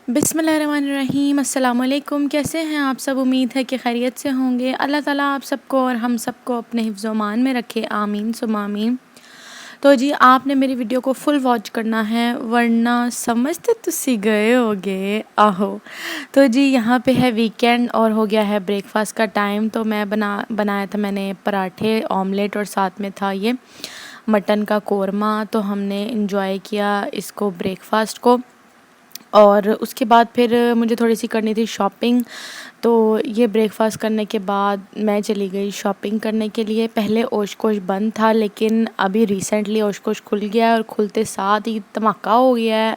बिस्मिल्लाहिर्रहमानिर्रहीम। अस्सलाम वालेकुम। कैसे हैं आप सब? उम्मीद है कि खैरियत से होंगे। अल्लाह ताला आप सबको और हम सबको अपने हिफ्ज़ व अमान में रखे, आमीन सुम्मा आमीन। तो जी आपने मेरी वीडियो को फुल वॉच करना है, वरना समझ तो तुसी गए होगे आहो। तो जी यहाँ पे है वीकेंड और हो गया है ब्रेकफास्ट का टाइम। तो मैं बनाया था मैंने पराठे, ऑमलेट और साथ में था ये मटन का कोरमा। तो हमने इंजॉय किया इसको ब्रेकफास्ट को। और उसके बाद फिर मुझे थोड़ी सी करनी थी शॉपिंग। तो ये ब्रेकफास्ट करने के बाद मैं चली गई शॉपिंग करने के लिए। पहले ओशकोश बंद था, लेकिन अभी रिसेंटली ओशकोश खुल गया है और खुलते साथ ही धमाका हो गया है,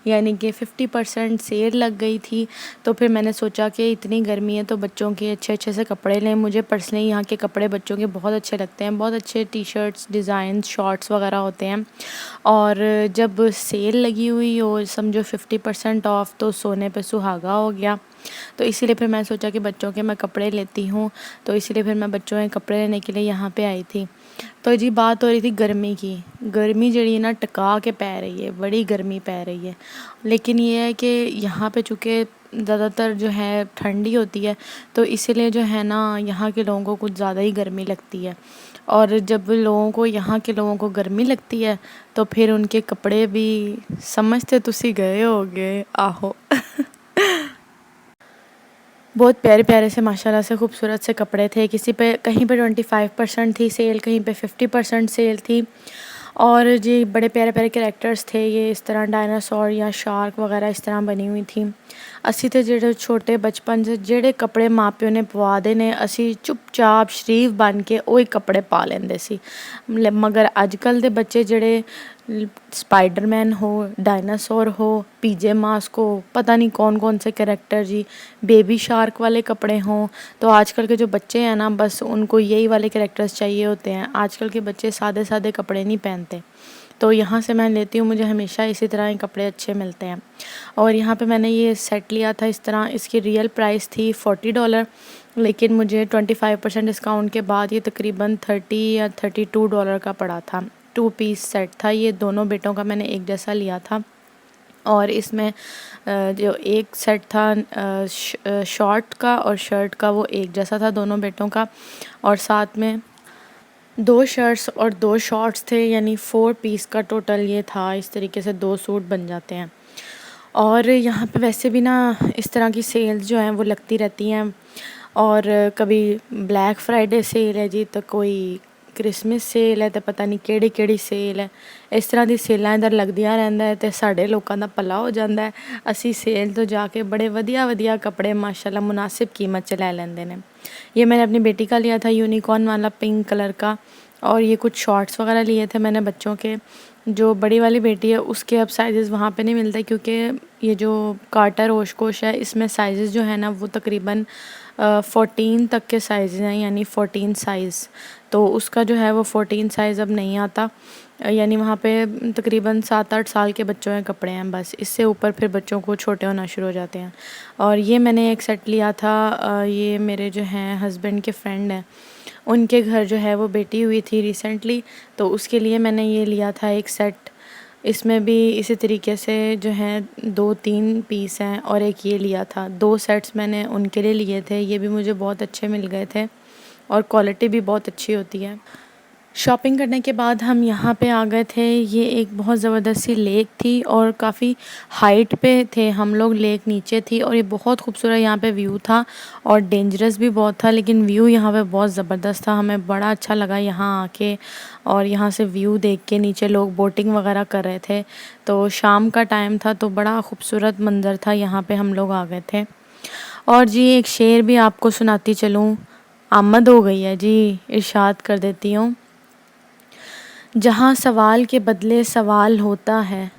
यानी कि 50% सेल लग गई थी। तो फिर मैंने सोचा कि इतनी गर्मी है तो बच्चों के अच्छे अच्छे से कपड़े लें। मुझे पर्सनली यहाँ के कपड़े बच्चों के बहुत अच्छे लगते हैं, बहुत अच्छे टी शर्ट्स, डिज़ाइन, शॉर्ट्स वगैरह होते हैं। और जब सेल लगी हुई और समझो 50% ऑफ, तो सोने पे सुहागा हो गया। तो इसीलिए फिर मैं सोचा कि बच्चों के मैं कपड़े लेती हूँ। तो इसीलिए फिर मैं बच्चों के कपड़े लेने के लिए यहाँ पे आई थी। तो जी बात हो रही थी गर्मी की। गर्मी जड़ी ना टका के पै रही है, बड़ी गर्मी पै रही है। लेकिन ये है कि यहाँ पे चूँकि ज़्यादातर जो है ठंडी होती है, तो इसीलिए जो है ना यहाँ के लोगों को कुछ ज़्यादा ही गर्मी लगती है। और जब लोगों को, यहाँ के लोगों को गर्मी लगती है, तो फिर उनके कपड़े भी समझते तुसी गए होगे आहो। बहुत प्यारे प्यारे से माशाल्लाह से खूबसूरत से कपड़े थे। किसी पे कहीं पे 25% थी सेल, कहीं पे 50% सेल थी। और जी बड़े प्यारे प्यारे कैरेक्टर्स थे, ये इस तरह डायनासोर या शार्क वगैरह इस तरह बनी हुई थी। असी तो जेडे छोटे बचपन से जेडे कपड़े माँ प्यो ने पवा देने, असी चुपचाप शरीफ बन के वही कपड़े पा लेंदे सी। मगर अजकल दे बच्चे जेडे स्पाइडरमैन हो, डायनासोर हो, पीजे मास्क हो, पता नहीं कौन कौन से कैरेक्टर जी, बेबी शार्क वाले कपड़े हों। तो आजकल के जो बच्चे हैं ना, बस उनको यही वाले कैरेक्टर्स चाहिए होते हैं। आजकल के बच्चे सादे सादे कपड़े नहीं पहनते। तो यहाँ से मैं लेती हूँ, मुझे हमेशा इसी तरह के कपड़े अच्छे मिलते हैं। और यहाँ पे मैंने ये सेट लिया था इस तरह। इसकी रियल प्राइस थी $40, लेकिन मुझे 25% डिस्काउंट के बाद ये तकरीबन $30 या $32 का पड़ा था। 2 पीस सेट था ये, दोनों बेटों का मैंने एक जैसा लिया था। और इसमें जो एक सेट था शॉर्ट का और शर्ट का, वो एक जैसा था दोनों बेटों का। और साथ में 2 शर्ट्स और 2 शॉर्ट्स थे, यानी 4 पीस का टोटल ये था। इस तरीके से 2 सूट बन जाते हैं। और यहाँ पे वैसे भी ना इस तरह की सेल्स जो हैं वो लगती रहती हैं। और कभी ब्लैक फ्राइडे सेल है जी, तो कोई क्रिसमस सेल है, तो पता नहीं केड़ी केड़ी सेल है। इस तरह दी सेलां इधर लगदियां रहिंदा है, ते साडे लोकां दा भला हो जांदा है। असी सेल तो जाके बड़े वधिया वधिया कपड़े माशाल्लाह मुनासिब कीमत च ले लेंदे ने। ये मैंने अपनी बेटी का लिया था यूनिकॉर्न वाला पिंक कलर का। और ये कुछ शॉर्ट्स वगैरह लिए थे मैंने बच्चों के। जो बड़ी वाली बेटी है उसके अब साइज़ेस वहाँ पे नहीं मिलते, क्योंकि ये जो कार्टर ओशकोश है इसमें साइज़ेस जो है ना वो तकरीबन 14 तक के साइज़ हैं, यानी 14 साइज़। तो उसका जो है वो 14 साइज़ अब नहीं आता, यानी वहाँ पे तकरीबन 7-8 साल के बच्चों के कपड़े हैं बस। इससे ऊपर फिर बच्चों को छोटे होना शुरू हो जाते हैं। और ये मैंने एक सेट लिया था, ये मेरे जो हैं हस्बैंड के फ्रेंड हैं, उनके घर जो है वो बेटी हुई थी रिसेंटली, तो उसके लिए मैंने ये लिया था एक सेट। इसमें भी इसी तरीके से जो है 2-3 पीस हैं और एक ये लिया था। 2 सेट्स मैंने उनके लिए लिए थे, ये भी मुझे बहुत अच्छे मिल गए थे और क्वालिटी भी बहुत अच्छी होती है। शॉपिंग करने के बाद हम यहाँ पे आ गए थे। ये एक बहुत ज़बरदस्त सी लेक थी और काफ़ी हाइट पे थे हम लोग, लेक नीचे थी और ये बहुत खूबसूरत यहाँ पे व्यू था और डेंजरस भी बहुत था, लेकिन व्यू यहाँ पे बहुत ज़बरदस्त था। हमें बड़ा अच्छा लगा यहाँ आके और यहाँ से व्यू देख के। नीचे लोग बोटिंग वगैरह कर रहे थे, तो शाम का टाइम था, तो बड़ा खूबसूरत मंज़र था। यहाँ पे हम लोग आ गए थे। और जी एक शेर भी आपको सुनाती चलूँ, आमद हो गई है जी, इरशाद कर देती हूँ। जहाँ सवाल के बदले सवाल होता है,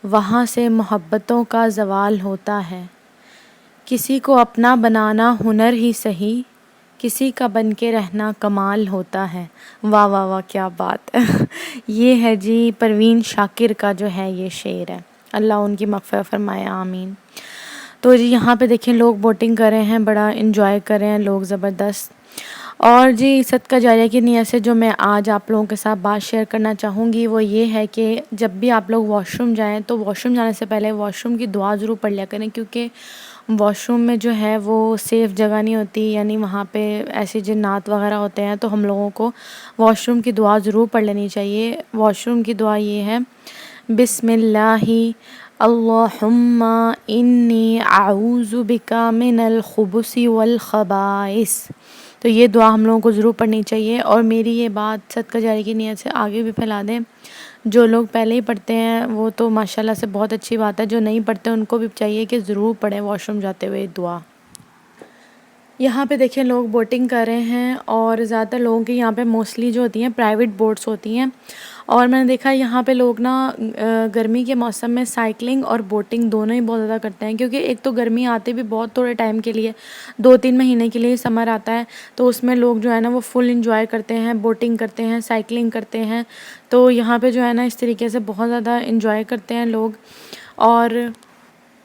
वहाँ से मोहब्बतों का ज़वाल होता है। किसी को अपना बनाना हुनर ही सही, किसी का बन के रहना कमाल होता है। वाह वाह वाह, क्या बात है। ये है जी परवीन शाकिर का जो है ये शेर है, अल्लाह उनकी मग़फ़िरत फरमाए, आमीन। तो जी यहाँ पे देखें लोग बोटिंग कर रहे हैं, बड़ा इन्जॉय कर रहे हैं लोग, ज़बरदस्त। اور جی صدقہ جاریہ کی نیت سے جو میں آج آپ لوگوں کے ساتھ بات شیئر کرنا چاہوں گی وہ یہ ہے کہ جب بھی آپ لوگ واش روم جائیں تو واش روم جانے سے پہلے واش روم کی دعا ضرور پڑھ لیا کریں، کیونکہ واش روم میں جو ہے وہ سیف جگہ نہیں ہوتی، یعنی وہاں پہ ایسی جنات وغیرہ ہوتے ہیں، تو ہم لوگوں کو واش روم کی دعا ضرور پڑھ لینی چاہیے۔ واش روم کی دعا یہ ہے، بسم اللہ اللہم انی اعوذ بک من الخبث والخبائث۔ تو یہ دعا ہم لوگوں کو ضرور پڑھنی چاہیے، اور میری یہ بات صدقہ جاری کی نیت سے آگے بھی پھیلا دیں۔ جو لوگ پہلے ہی پڑھتے ہیں وہ تو ماشاءاللہ سے بہت اچھی بات ہے، جو نہیں پڑھتے ان کو بھی چاہیے کہ ضرور پڑھیں واش روم جاتے ہوئے دعا۔ یہاں پہ دیکھیں لوگ بوٹنگ کر رہے ہیں، اور زیادہ تر لوگوں کی یہاں پہ موسٹلی جو ہوتی ہیں پرائیویٹ بوٹس ہوتی ہیں، اور میں نے دیکھا یہاں پہ لوگ نا گرمی کے موسم میں سائیکلنگ اور بوٹنگ دونوں ہی بہت زیادہ کرتے ہیں، کیونکہ ایک تو گرمی آتی بھی بہت تھوڑے ٹائم کے لیے، 2-3 مہینے کے لیے سمر آتا ہے، تو اس میں لوگ جو ہے نا وہ فل انجوائے کرتے ہیں، بوٹنگ کرتے ہیں، سائیکلنگ کرتے ہیں، تو یہاں پہ جو ہے نا اس طریقے سے بہت زیادہ انجوائے کرتے ہیں لوگ۔ اور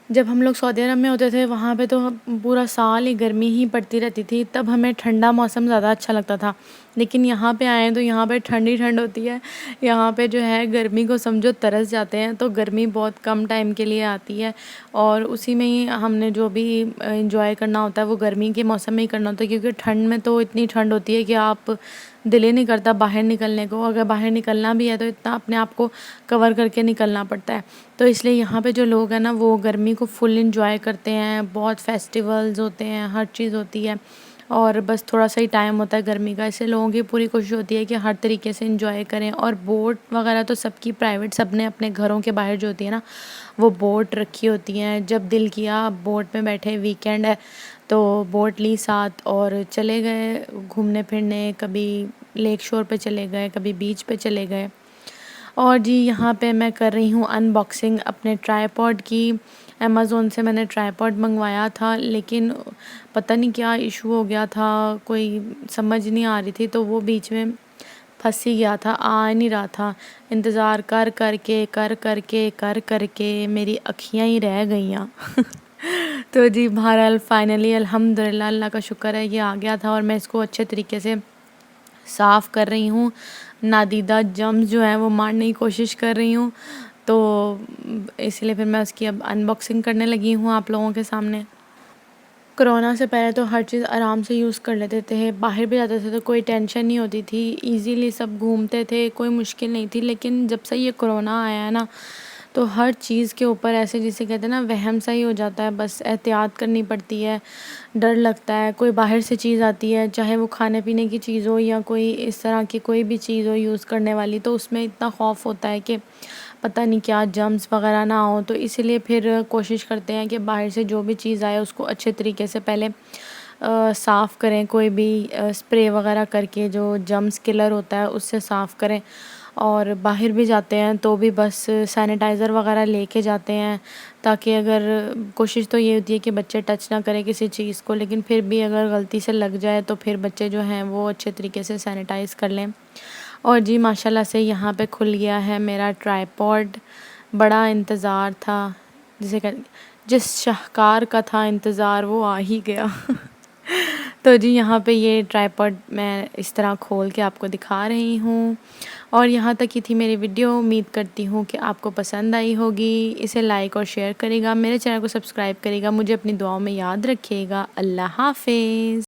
جب ہم لوگ سعودی عرب میں ہوتے تھے وہاں پہ تو پورا سال ہی گرمی ہی پڑتی رہتی تھی، تب ہمیں ٹھنڈا موسم زیادہ اچھا لگتا تھا، لیکن یہاں پہ آئے تو یہاں پہ ٹھنڈ ہی ٹھنڈ ہوتی ہے، یہاں پہ جو ہے گرمی کو سمجھو ترس جاتے ہیں، تو گرمی بہت کم ٹائم کے لیے آتی ہے، اور اسی میں ہی ہم نے جو بھی انجوائے کرنا ہوتا ہے وہ گرمی کے موسم میں ہی کرنا ہوتا ہے، کیونکہ ٹھنڈ میں تو اتنی ٹھنڈ ہوتی ہے کہ آپ دل ہی نہیں کرتا باہر نکلنے کو، اگر باہر نکلنا بھی ہے تو اتنا اپنے آپ کو کور کر کے نکلنا پڑتا ہے، تو اس لیے یہاں پہ جو لوگ ہیں نا وہ گرمی کو فل انجوائے کرتے ہیں، بہت فیسٹیولز ہوتے ہیں، ہر چیز ہوتی ہے، اور بس تھوڑا سا ہی ٹائم ہوتا ہے گرمی کا، اس سے لوگوں کی پوری کوشش ہوتی ہے کہ ہر طریقے سے انجوائے کریں۔ اور بوٹ وغیرہ تو سب کی پرائیویٹ، سب نے اپنے گھروں کے باہر جو ہوتی ہے نا وہ بوٹ رکھی ہوتی ہیں، جب دل کیا بوٹ میں بیٹھے، ویکینڈ ہے تو بوٹ لی ساتھ اور چلے گئے گھومنے پھرنے، کبھی لیک شور پہ چلے گئے، کبھی بیچ پہ چلے گئے۔ اور جی یہاں پہ میں کر رہی ہوں ان باکسنگ اپنے ٹرائی پاڈ کی۔ امیزون سے میں نے ٹرائی پاڈ منگوایا تھا، لیکن پتہ نہیں کیا ایشو ہو گیا تھا، کوئی سمجھ نہیں آ رہی تھی، تو وہ بیچ میں پھنس ہی گیا تھا، آ نہیں رہا تھا، انتظار کر کر کے میری اکھیاں ہی رہ گئیاں۔ تو جی بہرحال فائنلی الحمدللہ اللہ کا شکر ہے یہ آ گیا تھا، اور میں اس کو اچھے طریقے سے صاف کر رہی ہوں، نادیدہ جمز جو ہیں وہ مارنے کی کوشش کر رہی ہوں، تو اس لیے پھر میں اس کی اب ان باکسنگ کرنے لگی ہوں آپ لوگوں کے سامنے۔ کرونا سے پہلے تو ہر چیز آرام سے یوز کر لیتے تھے، باہر بھی جاتے تھے تو کوئی ٹینشن نہیں ہوتی تھی، ایزیلی سب گھومتے تھے، کوئی مشکل نہیں تھی، لیکن جب سے یہ کرونا آیا ہے نا تو ہر چیز کے اوپر ایسے جسے کہتے ہیں نا وہم سا ہی ہو جاتا ہے، بس احتیاط کرنی پڑتی ہے، ڈر لگتا ہے، کوئی باہر سے چیز آتی ہے چاہے وہ کھانے پینے کی چیز ہو یا کوئی اس طرح کی کوئی بھی چیز ہو یوز کرنے والی، تو اس میں اتنا خوف ہوتا ہے کہ پتہ نہیں کیا جرمز وغیرہ نہ ہوں، تو اسی لیے پھر کوشش کرتے ہیں کہ باہر سے جو بھی چیز آئے اس کو اچھے طریقے سے پہلے صاف کریں، کوئی بھی اسپرے وغیرہ کر کے جو جرمز کلر ہوتا ہے اس سے صاف کریں، اور باہر بھی جاتے ہیں تو بھی بس سینیٹائزر وغیرہ لے کے جاتے ہیں، تاکہ اگر کوشش تو یہ ہوتی ہے کہ بچے ٹچ نہ کریں کسی چیز کو، لیکن پھر بھی اگر غلطی سے لگ جائے تو پھر بچے جو ہیں وہ اچھے طریقے سے سینیٹائز کر لیں۔ اور جی ماشاءاللہ سے یہاں پہ کھل گیا ہے میرا ٹرائی پاڈ، بڑا انتظار تھا، جس شاہکار کا تھا انتظار وہ آ ہی گیا۔ تو جی یہاں پہ یہ ٹرائی پاڈ میں اس طرح کھول کے آپ کو دکھا رہی ہوں، اور یہاں تک کی تھی میری ویڈیو، امید کرتی ہوں کہ آپ کو پسند آئی ہوگی، اسے لائک اور شیئر کرے گا، میرے چینل کو سبسکرائب کرے گا، مجھے اپنی دعاؤں میں یاد رکھیے گا۔ اللہ حافظ۔